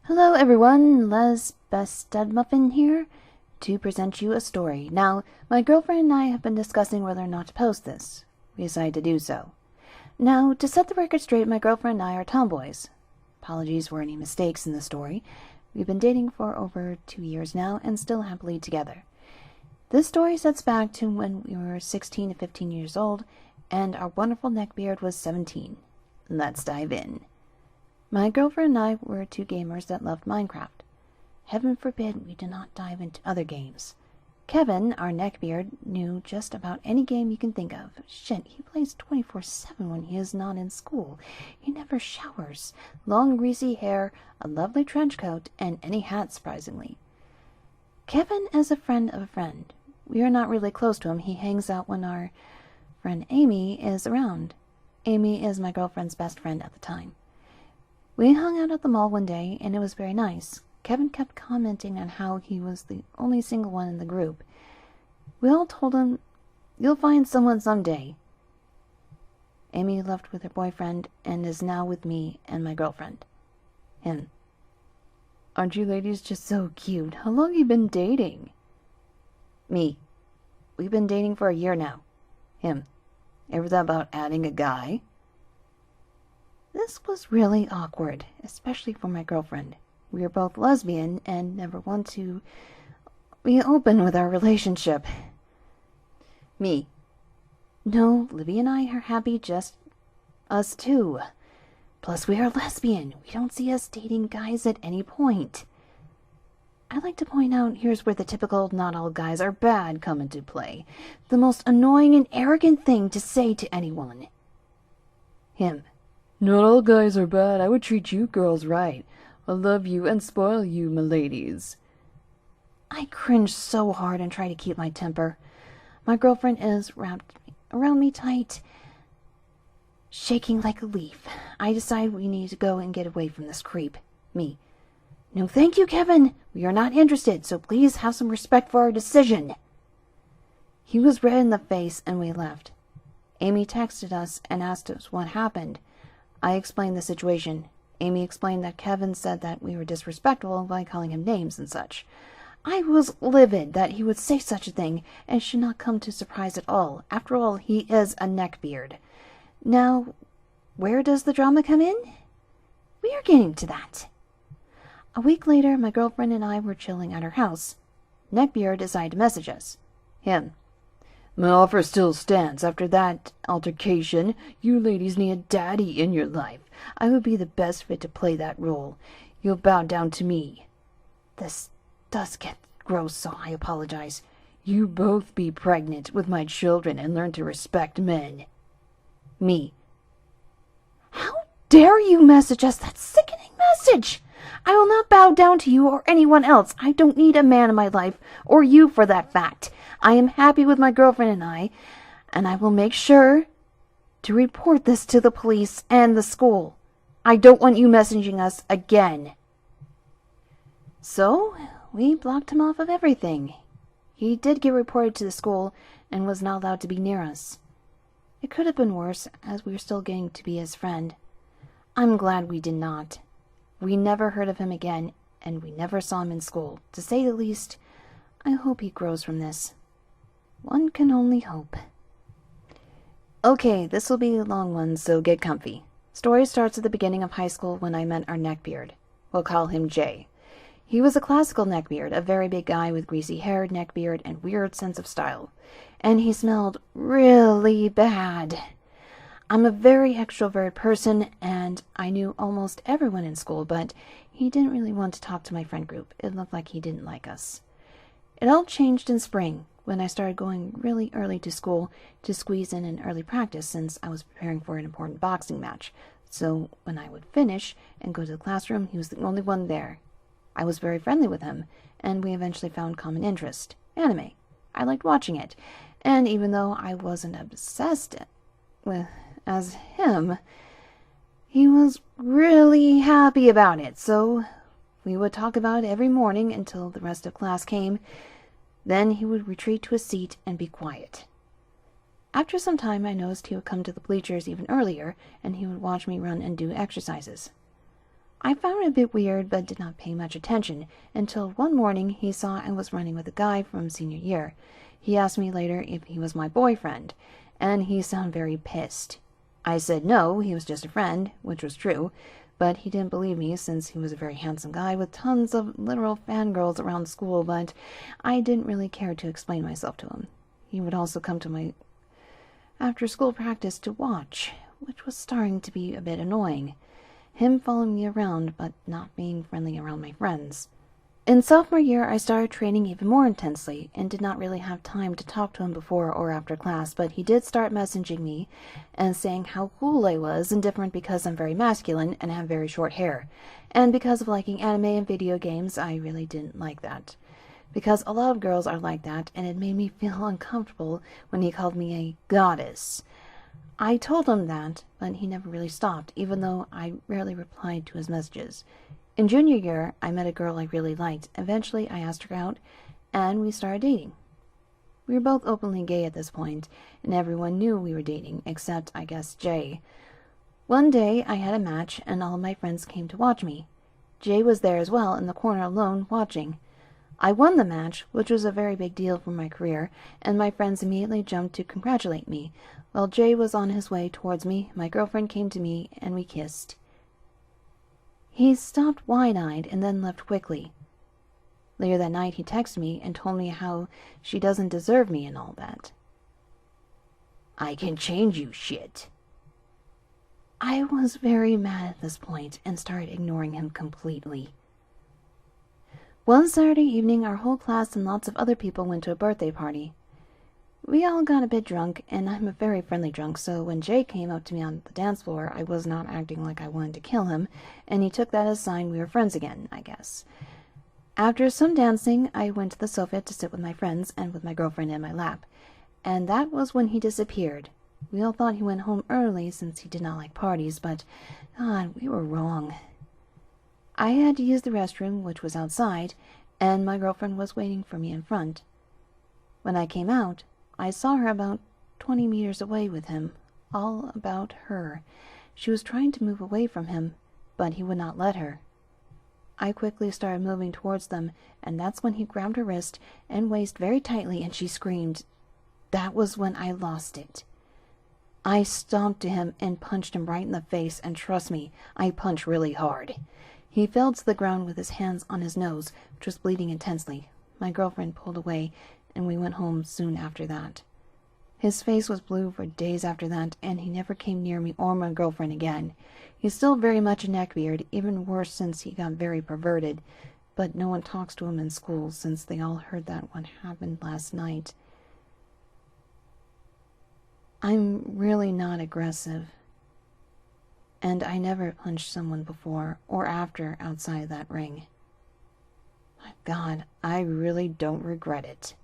Hello everyone, Les Best Stud Muffin here to present you a story. Now, my girlfriend and I have been discussing whether or not to post this. We decided to do so. Now, to set the record straight, my girlfriend and I are tomboys. Apologies for any mistakes in the story. We've been dating for over 2 years now and still happily together. This story sets back to when we were 16 to 15 years old and our wonderful Neckbeard was 17. Let's dive in. My girlfriend and I were two gamers that loved Minecraft. Heaven forbid we did not dive into other games. Kevin, our neckbeard, knew just about any game you can think of. Shit, he plays 24/7 when he is not in school. He never showers. Long greasy hair, a lovely trench coat, and any hat surprisingly. Kevin is a friend of a friend. We are not really close to him. He hangs out when our friend Amy is around. Amy is my girlfriend's best friend at the time. We hung out at the mall one day, and it was very nice. Kevin kept commenting on how he was the only single one in the group. We all told him, "You'll find someone someday." Amy left with her boyfriend and is now with me and my girlfriend. Him. "Aren't you ladies just so cute? How long have you been dating?" Me. "We've been dating for a year now." Him. "Ever thought about adding a guy?" This was really awkward, especially for my girlfriend. We are both lesbian and never want to be open with our relationship. Me. "No, Libby and I are happy just us two. Plus we are lesbian. We don't see us dating guys at any point." I like to point out here's where the typical "not all guys are bad" come into play. The most annoying and arrogant thing to say to anyone. Him. "Not all guys are bad. I would treat you girls right. I'll love you and spoil you, my ladies." I cringe so hard and try to keep my temper. My girlfriend is wrapped around me tight, shaking like a leaf. I decide we need to go and get away from this creep. Me. "No thank you, Kevin. We are not interested, so please have some respect for our decision." He was red in the face and we left. Amy texted us and asked us what happened. I explained the situation. Amy explained that Kevin said that we were disrespectful by calling him names and such. I was livid that he would say such a thing, and should not come to surprise at all. After all, he is a neckbeard. Now, where does the drama come in? We are getting to that. A week later, my girlfriend and I were chilling at her house. Neckbeard decided to message us. Him. "My offer still stands. After that altercation, you ladies need a daddy in your life. I would be the best fit to play that role. You'll bow down to me." This does get gross, so I apologize. "You both be pregnant with my children and learn to respect men." Me. "How dare you message us that sickening message? I will not bow down to you or anyone else. I don't need a man in my life, or you for that fact. I am happy with my girlfriend and I will make sure to report this to the police and the school. I don't want you messaging us again." So, we blocked him off of everything. He did get reported to the school and was not allowed to be near us. It could have been worse, as we were still getting to be his friend. I'm glad we did not. We never heard of him again, and we never saw him in school. To say the least, I hope he grows from this. One can only hope. Okay, this will be a long one, so get comfy. Story starts at the beginning of high school when I met our neckbeard. We'll call him Jay. He was a classical neckbeard, a very big guy with greasy hair, neckbeard, and weird sense of style. And he smelled really bad. I'm a very extroverted person, and I knew almost everyone in school, but he didn't really want to talk to my friend group. It looked like he didn't like us. It all changed in spring, when I started going really early to school to squeeze in an early practice since I was preparing for an important boxing match. So when I would finish and go to the classroom, he was the only one there. I was very friendly with him, and we eventually found common interest, anime. I liked watching it, and even though I wasn't obsessed with as him, he was really happy about it, so we would talk about it every morning until the rest of class came. Then he would retreat to his seat and be quiet. After some time, I noticed he would come to the bleachers even earlier, and he would watch me run and do exercises. I found it a bit weird, but did not pay much attention until one morning he saw I was running with a guy from senior year. He asked me later if he was my boyfriend, and he sounded very pissed. I said no, he was just a friend, which was true, but he didn't believe me since he was a very handsome guy with tons of literal fangirls around school, but I didn't really care to explain myself to him. He would also come to my after-school practice to watch, which was starting to be a bit annoying. Him following me around, but not being friendly around my friends. In sophomore year, I started training even more intensely, and did not really have time to talk to him before or after class, but he did start messaging me and saying how cool I was and different because I'm very masculine and have very short hair. And because of liking anime and video games, I really didn't like that. Because a lot of girls are like that, and it made me feel uncomfortable when he called me a goddess. I told him that, but he never really stopped, even though I rarely replied to his messages. In junior year, I met a girl I really liked. Eventually, I asked her out, and we started dating. We were both openly gay at this point, and everyone knew we were dating, except, I guess, Jay. One day, I had a match, and all of my friends came to watch me. Jay was there as well, in the corner alone, watching. I won the match, which was a very big deal for my career, and my friends immediately jumped to congratulate me. While Jay was on his way towards me, my girlfriend came to me, and we kissed. He stopped wide-eyed and then left quickly. Later that night, he texted me and told me how she doesn't deserve me and all that. I can change you, shit. I was very mad at this point and started ignoring him completely. One Saturday evening, our whole class and lots of other people went to a birthday party. We all got a bit drunk, and I'm a very friendly drunk, so when Jay came up to me on the dance floor, I was not acting like I wanted to kill him, and he took that as a sign we were friends again, I guess. After some dancing, I went to the sofa to sit with my friends and with my girlfriend in my lap, and that was when he disappeared. We all thought he went home early since he did not like parties, but, God, we were wrong. I had to use the restroom, which was outside, and my girlfriend was waiting for me in front. When I came out, I saw her about 20 meters away with him, all about her. She was trying to move away from him, but he would not let her. I quickly started moving towards them, and that's when he grabbed her wrist and waist very tightly, and she screamed. That was when I lost it. I stomped to him and punched him right in the face, and trust me, I punched really hard. He fell to the ground with his hands on his nose, which was bleeding intensely. My girlfriend pulled away, and we went home soon after that. His face was blue for days after that, and he never came near me or my girlfriend again. He's still very much a neckbeard, even worse since he got very perverted, but no one talks to him in school since they all heard that what happened last night. I'm really not aggressive, and I never punched someone before or after outside that ring. My God, I really don't regret it.